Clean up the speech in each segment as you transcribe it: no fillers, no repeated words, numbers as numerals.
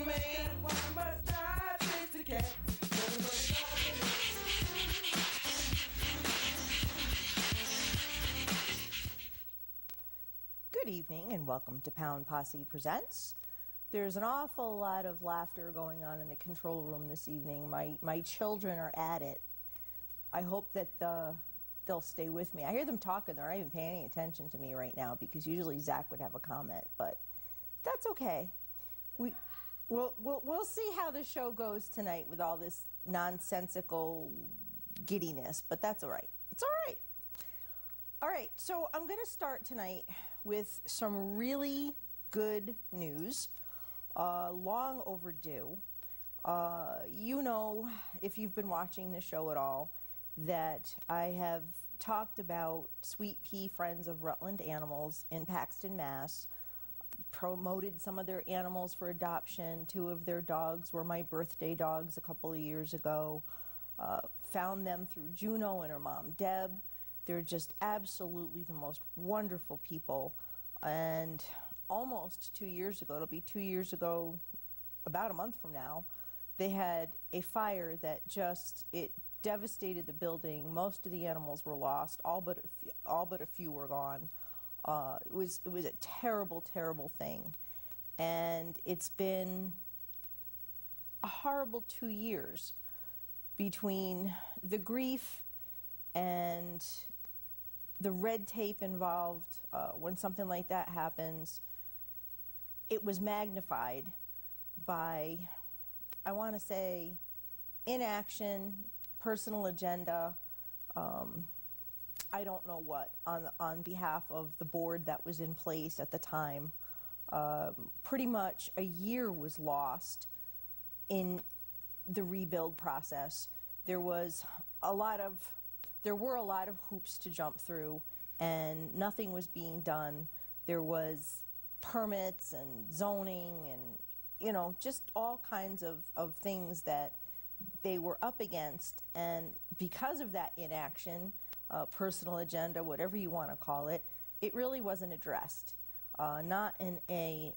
man. Why must I chase the cat? Good evening and welcome to Pound Posse Presents. There's an awful lot of laughter going on in the control room this evening. My children are at it. I hope that they'll stay with me. I hear them talking. They're not even paying any attention to me right now because usually Zach would have a comment, but that's okay. We'll see how the show goes tonight with all this nonsensical giddiness, but that's all right. It's all right. All right, so I'm going to start tonight with some really good news, long overdue. You know, if you've been watching the show at all, that I have talked about Sweetpea Friends of Rutland Animals in Paxton, Mass., promoted some of their animals for adoption. 2 of their dogs were my birthday dogs a couple of years ago. Found them through Juno and her mom, Deb. They're just absolutely the most wonderful people. And almost 2 years ago, it'll be 2 years ago, about a month from now, they had a fire that it devastated the building. Most of the animals were lost. All but a few were gone. It was a terrible, terrible thing. And it's been a horrible 2 years between the grief and the red tape involved. When something like that happens, it was magnified by, I want to say, inaction, personal agenda, I don't know what, on behalf of the board that was in place at the time. Pretty much a year was lost in the rebuild process. There were a lot of hoops to jump through, and nothing was being done. There was permits and zoning and, you know, just all kinds of things that they were up against. And because of that inaction, personal agenda, whatever you want to call it, it really wasn't addressed. Not in an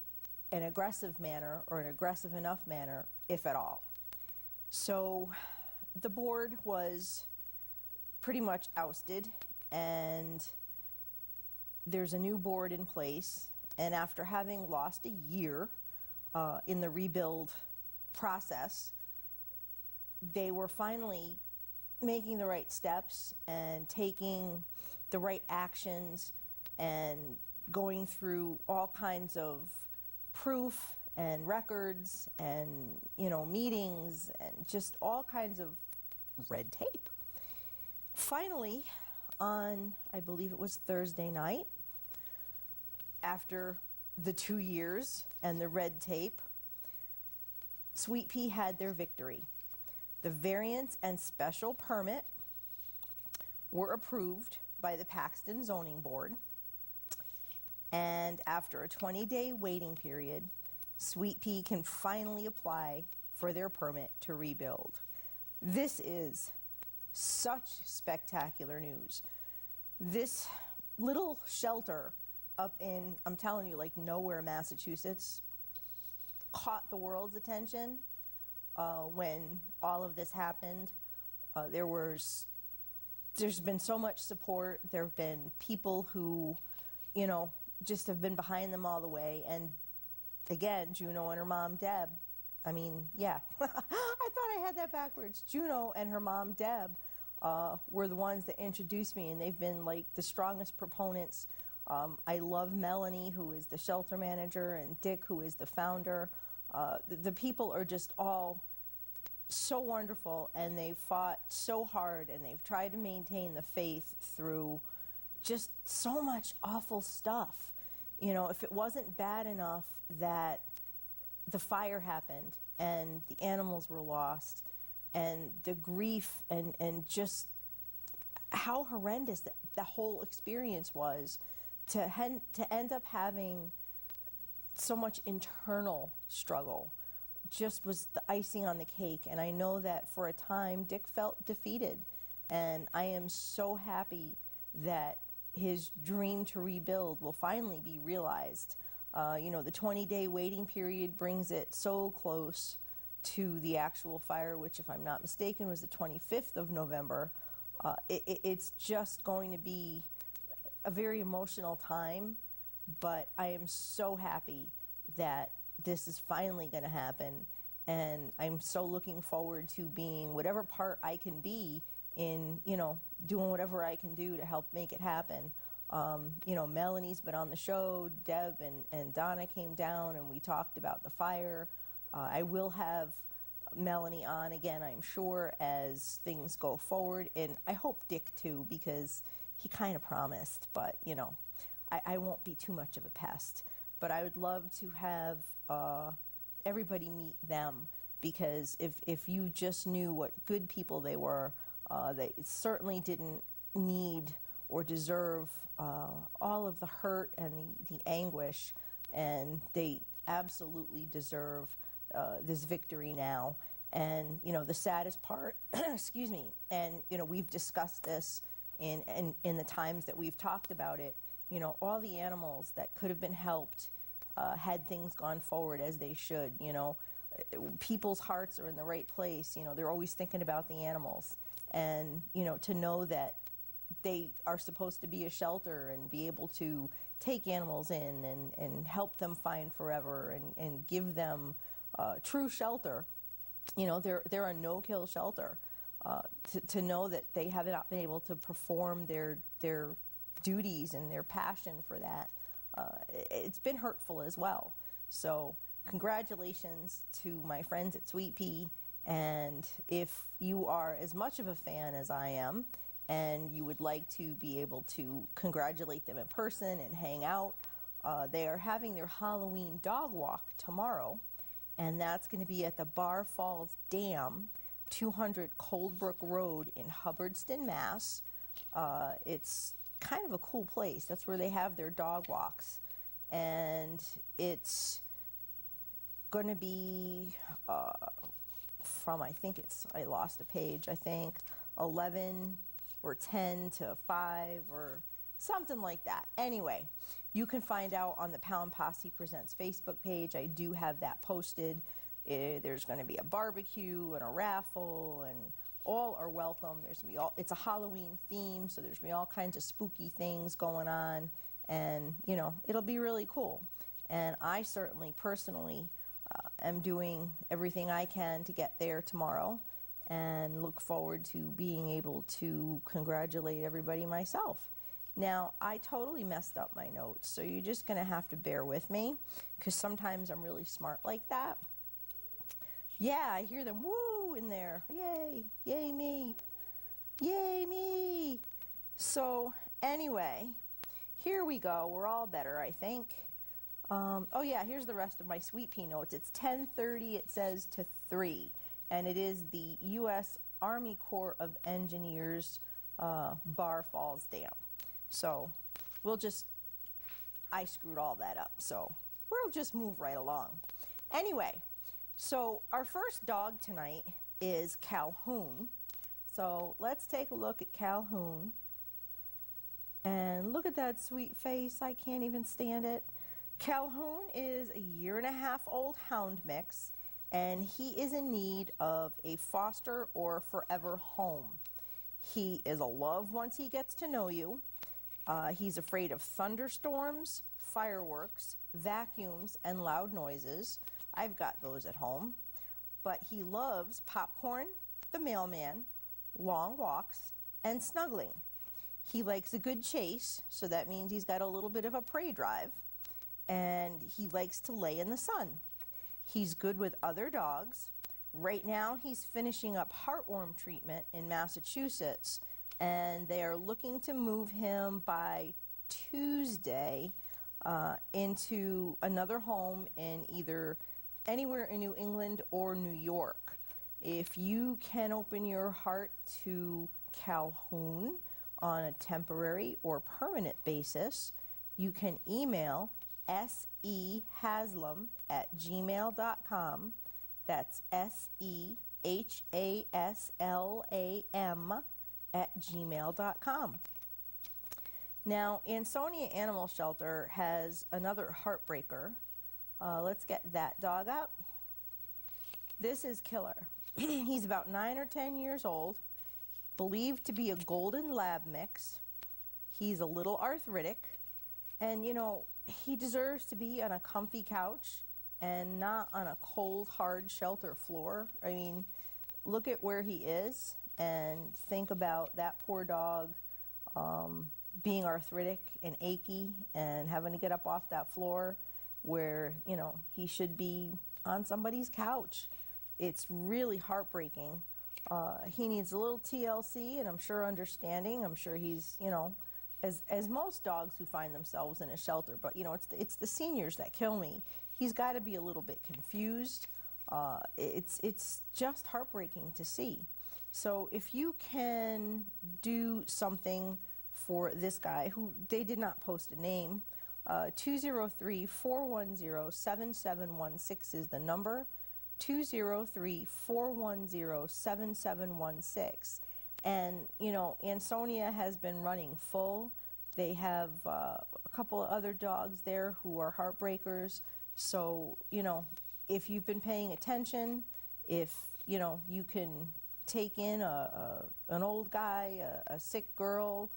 aggressive manner or an aggressive enough manner, if at all. So the board was pretty much ousted, and there's a new board in place. And after having lost a year in the rebuild process, they were finally making the right steps and taking the right actions and going through all kinds of proof and records and, you know, meetings and just all kinds of red tape. Finally, on, I believe it was Thursday night, after the 2 years and the red tape, Sweetpea had their victory. The variance and special permit were approved by the Paxton Zoning Board, and after a 20-day waiting period, Sweetpea can finally apply for their permit to rebuild. This is such spectacular news. This little shelter up in, I'm telling you, like nowhere, Massachusetts, caught the world's attention when all of this happened. There's been so much support. There have been people who, you know, just have been behind them all the way. And again, Juno and her mom, Deb. I mean, yeah, I thought I had that backwards. Juno and her mom, Deb, were the ones that introduced me, and they've been like the strongest proponents. I love Melanie, who is the shelter manager, and Dick, who is the founder. The people are just all so wonderful, and they've fought so hard, and they've tried to maintain the faith through just so much awful stuff. You know, if it wasn't bad enough that the fire happened and the animals were lost, and the grief and just how horrendous the whole experience was, to end up having so much internal struggle just was the icing on the cake. And I know that for a time Dick felt defeated, and I am so happy that his dream to rebuild will finally be realized. The 20-day waiting period brings it so close to the actual fire, which, if I'm not mistaken, was the 25th of November. It's just going to be a very emotional time, but I am so happy that this is finally going to happen, and I'm so looking forward to being whatever part I can be in, doing whatever I can do to help make it happen. Melanie's been on the show, Deb and Donna came down and we talked about the fire. I will have Melanie on again, I'm sure, as things go forward, and I hope Dick too, because he kind of promised, but I won't be too much of a pest. But I would love to have everybody meet them, because if you just knew what good people they were, they certainly didn't need or deserve all of the hurt and the anguish, and they absolutely deserve this victory now. And the saddest part, excuse me, and we've discussed this in the times that we've talked about it, all the animals that could have been helped had things gone forward as they should. People's hearts are in the right place. They're always thinking about the animals, and to know that they are supposed to be a shelter and be able to take animals in and help them find forever and give them true shelter. They're a no-kill shelter. To know that they have not been able to perform their duties and their passion for that, it's been hurtful as well. So congratulations to my friends at Sweetpea, and if you are as much of a fan as I am, and you would like to be able to congratulate them in person and hang out, they are having their Halloween dog walk tomorrow, and that's going to be at the Bar Falls Dam, 200 Coldbrook Road in Hubbardston, Mass. It's kind of a cool place. That's where they have their dog walks, and it's going to be from, I lost a page, 11 or 10 to 5 or something like that. Anyway, you can find out on the Pound Posse Presents Facebook page. I do have that posted. There's going to be a barbecue and a raffle, and all are welcome. It's a Halloween theme, so there's going to be all kinds of spooky things going on, and it'll be really cool. And I certainly personally am doing everything I can to get there tomorrow, and look forward to being able to congratulate everybody myself. Now, I totally messed up my notes, so you're just going to have to bear with me, because sometimes I'm really smart like that. Yeah, I hear them woo in there. Yay, yay me, yay me. So anyway, here we go. We're all better, I think. Oh yeah, here's the rest of my Sweetpea notes. It's 10:30, it says, to 3. And it is the U.S. Army Corps of Engineers Bar Falls Dam. So I screwed all that up, so we'll just move right along. Anyway, so our first dog tonight is Calhoun. So let's take a look at Calhoun. And look at that sweet face. I can't even stand it. Calhoun is a 1.5-year-old hound mix, and he is in need of a foster or forever home. He is a love once he gets to know you. He's afraid of thunderstorms, fireworks, vacuums, and loud noises. I've got those at home. But he loves popcorn, the mailman, long walks, and snuggling. He likes a good chase, so that means he's got a little bit of a prey drive. And he likes to lay in the sun. He's good with other dogs. Right now, he's finishing up heartworm treatment in Massachusetts, and they are looking to move him by Tuesday into another home in either anywhere in New England or New York. If you can open your heart to Calhoun on a temporary or permanent basis, you can email sehaslam@gmail.com. That's SEHASLAM @gmail.com. Now, Ansonia Animal Shelter has another heartbreaker. Let's get that dog up. This is Killer. He's about 9 or 10 years old, believed to be a golden lab mix. He's a little arthritic, and you know, he deserves to be on a comfy couch and not on a cold, hard shelter floor. I mean, look at where he is and think about that poor dog being arthritic and achy and having to get up off that floor where, you know, he should be on somebody's couch. It's really heartbreaking. He needs a little TLC and I'm sure understanding. I'm sure he's, you know, as most dogs who find themselves in a shelter, but you know, it's the seniors that kill me. He's got to be a little bit confused. It's just heartbreaking to see. So if you can do something for this guy, who they did not post a name, 203-410-7716 is the number, 203-410-7716. And, you know, Ansonia has been running full. They have a couple of other dogs there who are heartbreakers. So, you know, if you've been paying attention, if, you know, you can take in an old guy, a sick girl,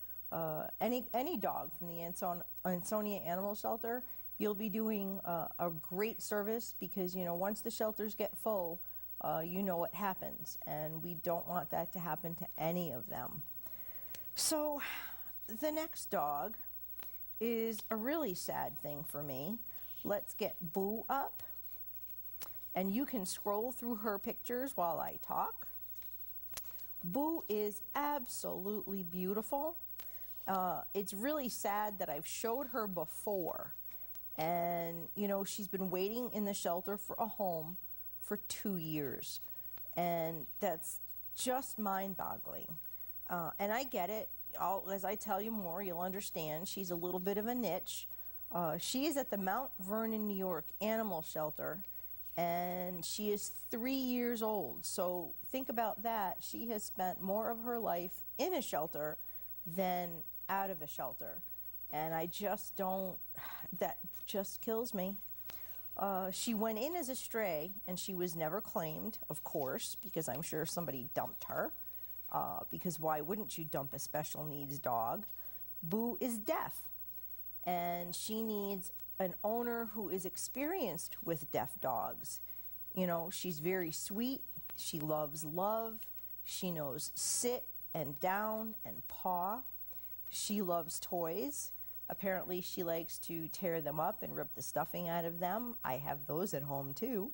any dog from the Ansonia Animal Shelter, you'll be doing a great service because, you know, once the shelters get full, you know what happens, and we don't want that to happen to any of them. So the next dog is a really sad thing for me. Let's get Boo up, and you can scroll through her pictures while I talk. Boo is absolutely beautiful. It's really sad that I've showed her before, and you know, she's been waiting in the shelter for a home for 2 years, and that's just mind-boggling. And I get it. As I tell you more, you'll understand. She's a little bit of a niche. She is at the Mount Vernon, New York Animal Shelter, and she is 3 years old. So think about that. She has spent more of her life in a shelter than out of a shelter. And I just don't, that just kills me. She went in as a stray, and she was never claimed, of course, because I'm sure somebody dumped her, because why wouldn't you dump a special needs dog? Boo is deaf, and she needs an owner who is experienced with deaf dogs. You know, she's very sweet, she loves love, she knows sit and down and paw, she loves toys. Apparently she likes to tear them up and rip the stuffing out of them. I have those at home too.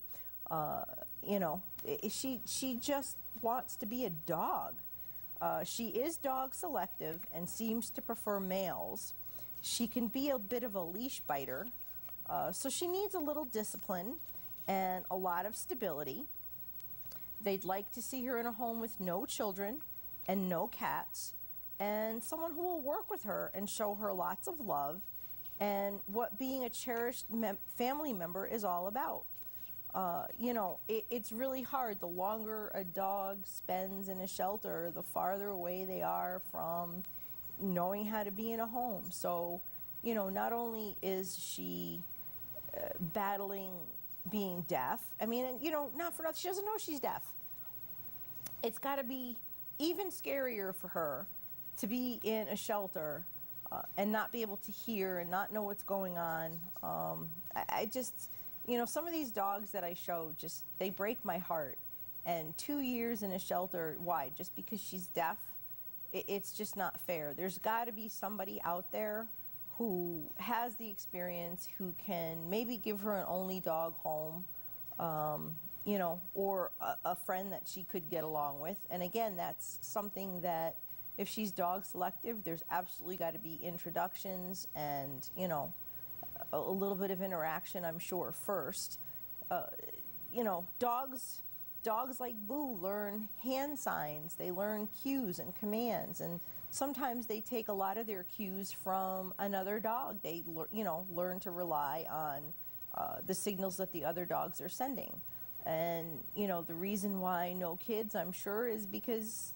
You know, she just wants to be a dog. She is dog selective and seems to prefer males. She can be a bit of a leash biter, so she needs a little discipline and a lot of stability. They'd like to see her in a home with no children and no cats, and someone who will work with her and show her lots of love and what being a cherished family member is all about. You know, it's really hard. The longer a dog spends in a shelter, the farther away they are from knowing how to be in a home. So, you know, not only is she battling being deaf, I mean, and, you know, not for nothing, she doesn't know she's deaf. It's got to be even scarier for her to be in a shelter and not be able to hear and not know what's going on. I just, you know, some of these dogs that I show, just, they break my heart. And 2 years in a shelter, why? Just because she's deaf? It's just not fair. There's got to be somebody out there who has the experience, who can maybe give her an only dog home, you know, or a friend that she could get along with. And again, that's something that, if she's dog selective, there's absolutely got to be introductions and, you know, a little bit of interaction, I'm sure, first. You know, dogs like Boo learn hand signs, they learn cues and commands, and sometimes they take a lot of their cues from another dog. They, you know, learn to rely on the signals that the other dogs are sending. And, you know, the reason why no kids, I'm sure, is because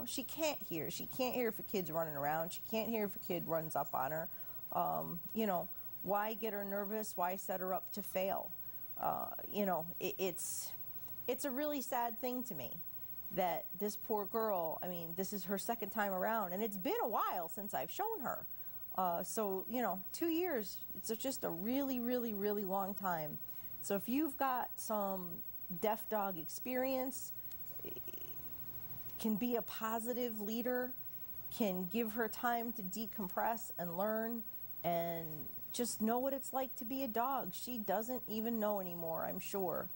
she can't hear. She can't hear if a kid's running around. She can't hear if a kid runs up on her. Why get her nervous? Why set her up to fail? It's a really sad thing to me that this poor girl, this is her second time around, and it's been a while since I've shown her. 2 years, it's just a really, really, really long time. So if you've got some deaf dog experience, can be a positive leader, can give her time to decompress and learn and just know what it's like to be a dog. She doesn't even know anymore, I'm sure.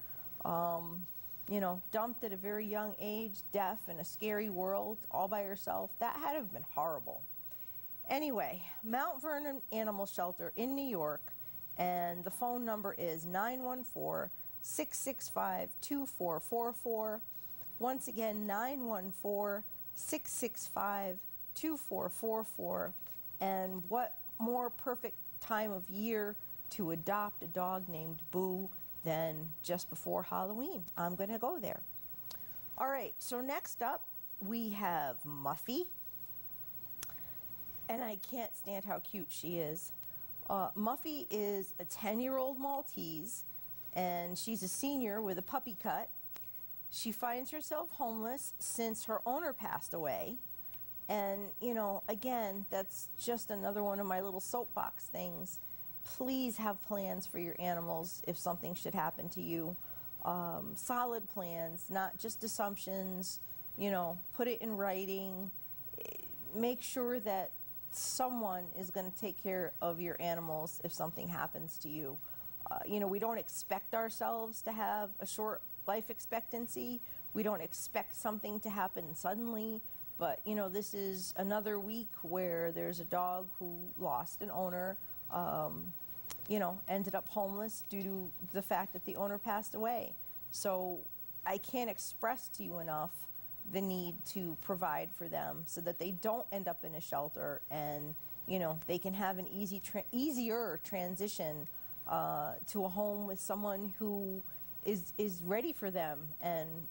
Dumped at a very young age, deaf in a scary world, all by herself. That had to have been horrible. Anyway, Mount Vernon Animal Shelter in New York, and the phone number is 914-665-2444. Once again, 914-665-2444. And what more perfect time of year to adopt a dog named Boo than just before Halloween? I'm going to go there. All right, so next up we have Muffy. And I can't stand how cute she is. Muffy is a 10-year-old Maltese, and she's a senior with a puppy cut. She finds herself homeless since her owner passed away. And, again, that's just another one of my little soapbox things. Please have plans for your animals if something should happen to you. Solid plans, not just assumptions. Put it in writing. Make sure that someone is going to take care of your animals if something happens to you. We don't expect ourselves to have a short life expectancy. We don't expect something to happen suddenly. But, this is another week where there's a dog who lost an owner, ended up homeless due to the fact that the owner passed away. So I can't express to you enough the need to provide for them so that they don't end up in a shelter, and they can have an easier transition to a home with someone who is ready for them and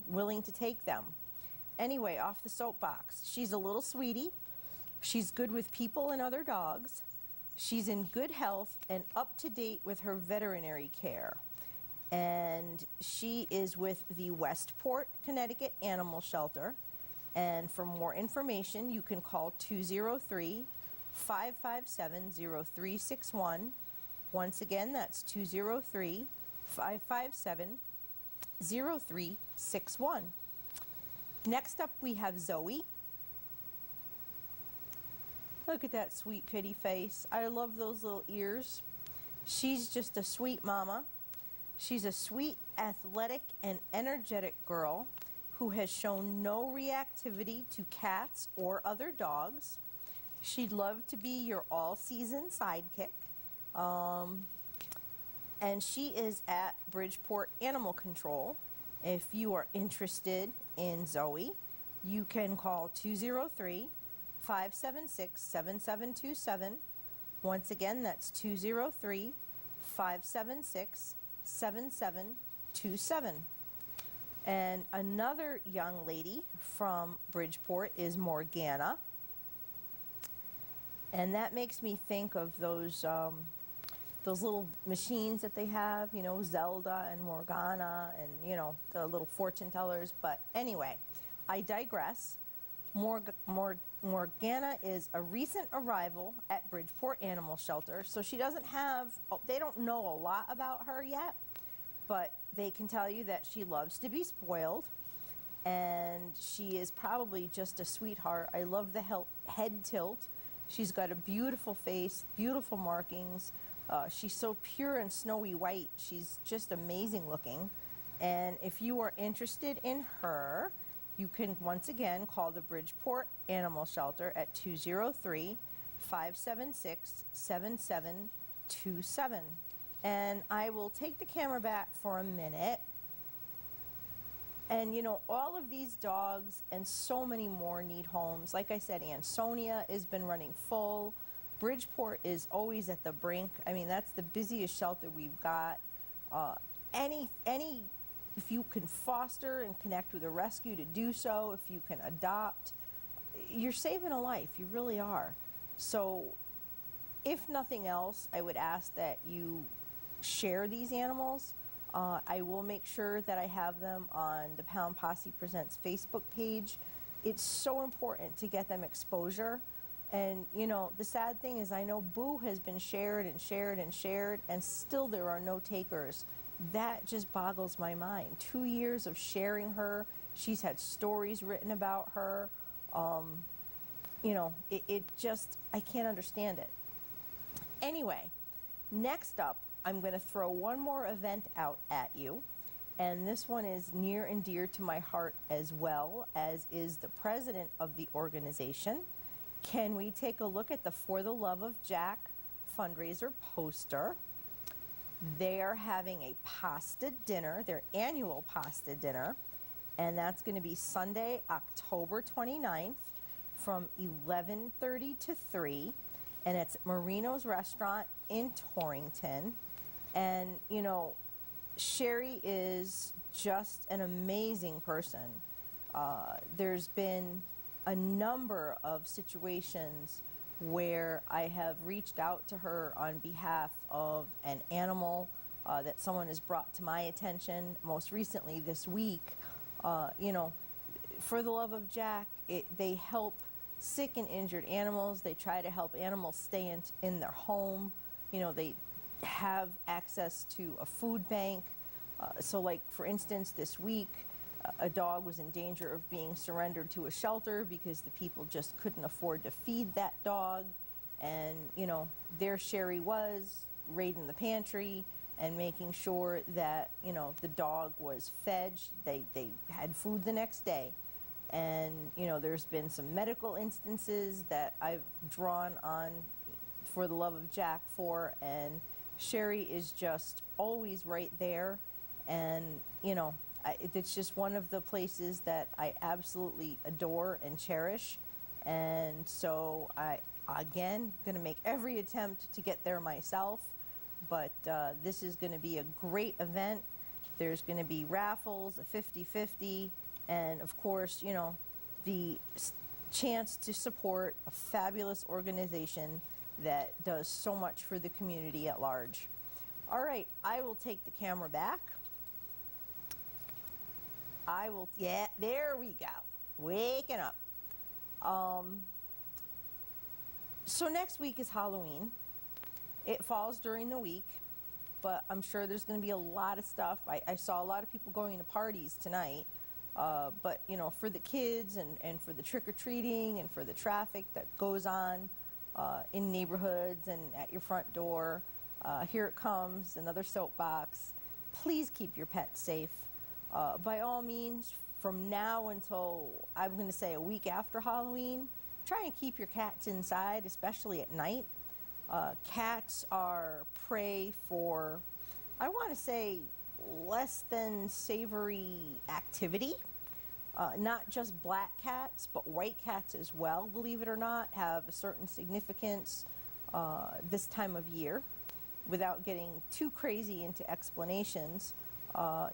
willing to take them. Anyway, off the soapbox, she's a little sweetie. She's good with people and other dogs. She's in good health and up to date with her veterinary care. And she is with the Westport, Connecticut Animal Shelter. And for more information, you can call 203-557-0361. Once again, that's 203-557-0361. Next up, we have Zoe. Look at that sweet, pretty face. I love those little ears. She's just a sweet mama. She's a sweet, athletic, and energetic girl who has shown no reactivity to cats or other dogs. She'd love to be your all-season sidekick. And she is at Bridgeport Animal Control. If you are interested in Zoe, you can call 203-576-7727. Once again, that's 203-576-7727. And another young lady from Bridgeport is Morgana. And that makes me think of those little machines that they have, Zelda and Morgana and, the little fortune tellers. But anyway, I digress. Morgana is a recent arrival at Bridgeport Animal Shelter, so they don't know a lot about her yet, but they can tell you that she loves to be spoiled, and she is probably just a sweetheart. I love the head tilt. She's got a beautiful face, beautiful markings. She's so pure and snowy white. She's just amazing looking. And if you are interested in her, you can once again call the Bridgeport Animal Shelter at 203-576-7727. And I will take the camera back for a minute. And all of these dogs and so many more need homes. Like I said, Ansonia has been running full. Bridgeport is always at the brink. That's the busiest shelter we've got. Any if you can foster and connect with a rescue, to do so. If you can adopt, you're saving a life. You really are. So if nothing else, I would ask that you share these animals. I will make sure that I have them on the Pound Posse Presents Facebook page. It's so important to get them exposure. And, you know, the sad thing is I know Boo has been shared and shared and shared, and still there are no takers. That just boggles my mind. 2 years of sharing her. She's had stories written about her. You know, it just, I can't understand it. Anyway, next up, I'm going to throw one more event out at you. And this one is near and dear to my heart, as well as is the president of the organization. Can we take a look at the For the Love of Jack fundraiser poster? They are having a pasta dinner, their annual pasta dinner, and that's going to be Sunday, October 29th from 11:30 to 3, and it's at Marino's Restaurant in Torrington. And, you know, Sherry is just an amazing person. There's been a number of situations where I have reached out to her on behalf of an animal that someone has brought to my attention. Most recently this week, you know, For the Love of Jack, they help sick and injured animals. They try to help animals stay in their home. You know, they have access to a food bank. So like, for instance, this week, a dog was in danger of being surrendered to a shelter because the people just couldn't afford to feed that dog. And, you know, there Sherry was, raiding the pantry and making sure that, you know, the dog was fed. They had food the next day. And, you know, there's been some medical instances that I've drawn on For the Love of Jack for, and Sherry is just always right there. And, you know, it's just one of the places that I absolutely adore and cherish. And so I, again, going to make every attempt to get there myself. But this is going to be a great event. There's going to be raffles, a 50-50, and of course, you know, the chance to support a fabulous organization that does so much for the community at large. All right, I will take the camera back. Yeah, there we go. Waking up. So next week is Halloween. It falls during the week, but I'm sure there's going to be a lot of stuff. I saw a lot of people going to parties tonight, but, you know, for the kids and for the trick-or-treating and for the traffic that goes on in neighborhoods and at your front door, here it comes, another soapbox. Please keep your pets safe. By all means, from now until, I'm going to say, a week after Halloween, try and keep your cats inside, especially at night. Cats are prey for, I want to say, less than savory activity. Not just black cats, but white cats as well, believe it or not, have a certain significance this time of year. Without getting too crazy into explanations,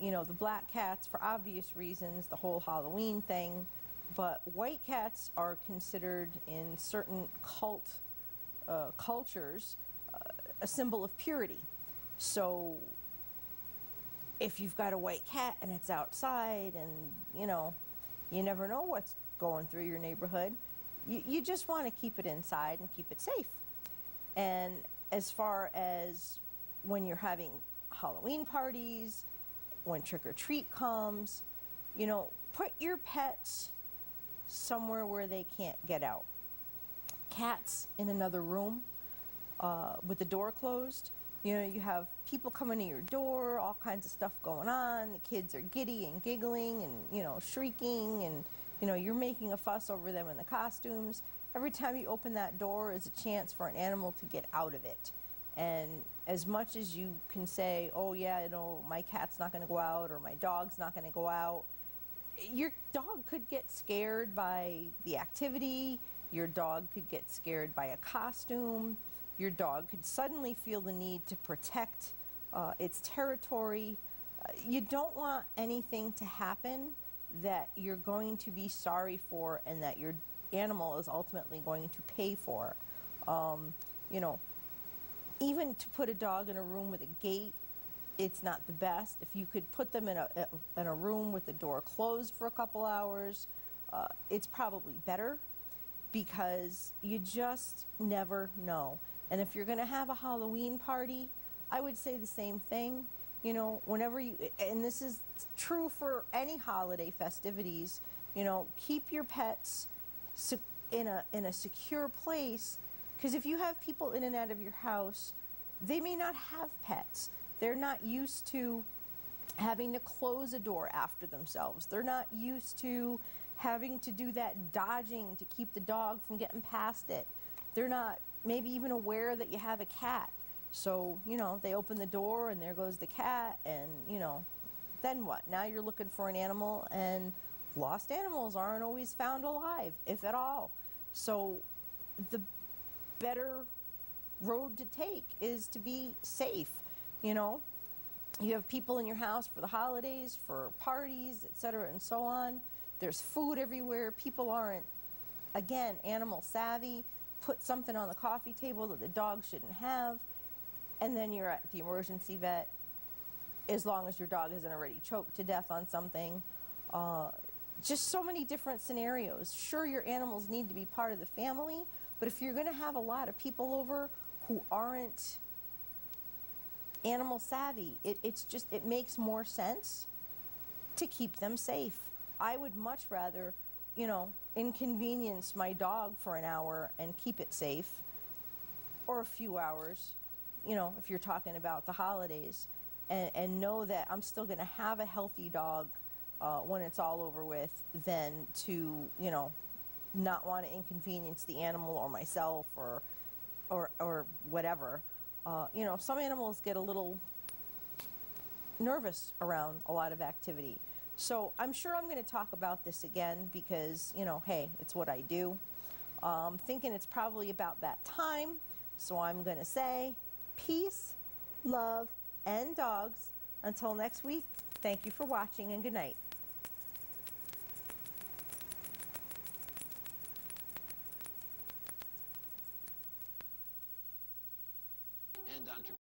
you know, the black cats, for obvious reasons, the whole Halloween thing, but white cats are considered in certain cultures a symbol of purity. So if you've got a white cat and it's outside and, you know, you never know what's going through your neighborhood, you just want to keep it inside and keep it safe. And as far as when you're having Halloween parties, when trick-or-treat comes, you know, put your pets somewhere where they can't get out. Cats in another room with the door closed. You know, you have people coming to your door, all kinds of stuff going on. The kids are giddy and giggling and, you know, shrieking, and, you know, you're making a fuss over them in the costumes. Every time you open that door is a chance for an animal to get out of it. And as much as you can say, oh yeah, you know, my cat's not going to go out or my dog's not going to go out, your dog could get scared by the activity. Your dog could get scared by a costume. Your dog could suddenly feel the need to protect its territory. You don't want anything to happen that you're going to be sorry for and that your animal is ultimately going to pay for. You know, even to put a dog in a room with a gate, it's not the best. If you could put them in a room with the door closed for a couple hours, it's probably better, because you just never know. And if you're going to have a Halloween party, I would say the same thing. You know, whenever you, and this is true for any holiday festivities, you know, keep your pets in a secure place, because if you have people in and out of your house, they may not have pets. They're not used to having to close a door after themselves. They're not used to having to do that dodging to keep the dog from getting past it. They're not maybe even aware that you have a cat. So, you know, they open the door and there goes the cat, and, you know, then what? Now you're looking for an animal, and lost animals aren't always found alive, if at all. So the better road to take is to be safe. You know, you have people in your house for the holidays, for parties, etc., and so on. There's food everywhere. People aren't, again, animal savvy. Put something on the coffee table that the dog shouldn't have, and then you're at the emergency vet, as long as your dog isn't already choked to death on something. Just so many different scenarios. Sure, your animals need to be part of the family, but if you're going to have a lot of people over who aren't animal savvy, it makes more sense to keep them safe. I would much rather, you know, inconvenience my dog for an hour and keep it safe, or a few hours, you know, if you're talking about the holidays, and know that I'm still going to have a healthy dog when it's all over with, than to, you know, not want to inconvenience the animal or myself or whatever. You know, some animals get a little nervous around a lot of activity. So I'm sure I'm going to talk about this again, because, you know, hey, it's what I do. I'm thinking it's probably about that time. So I'm going to say peace, love, and dogs. Until next week, thank you for watching, and good night. And entrepreneurs.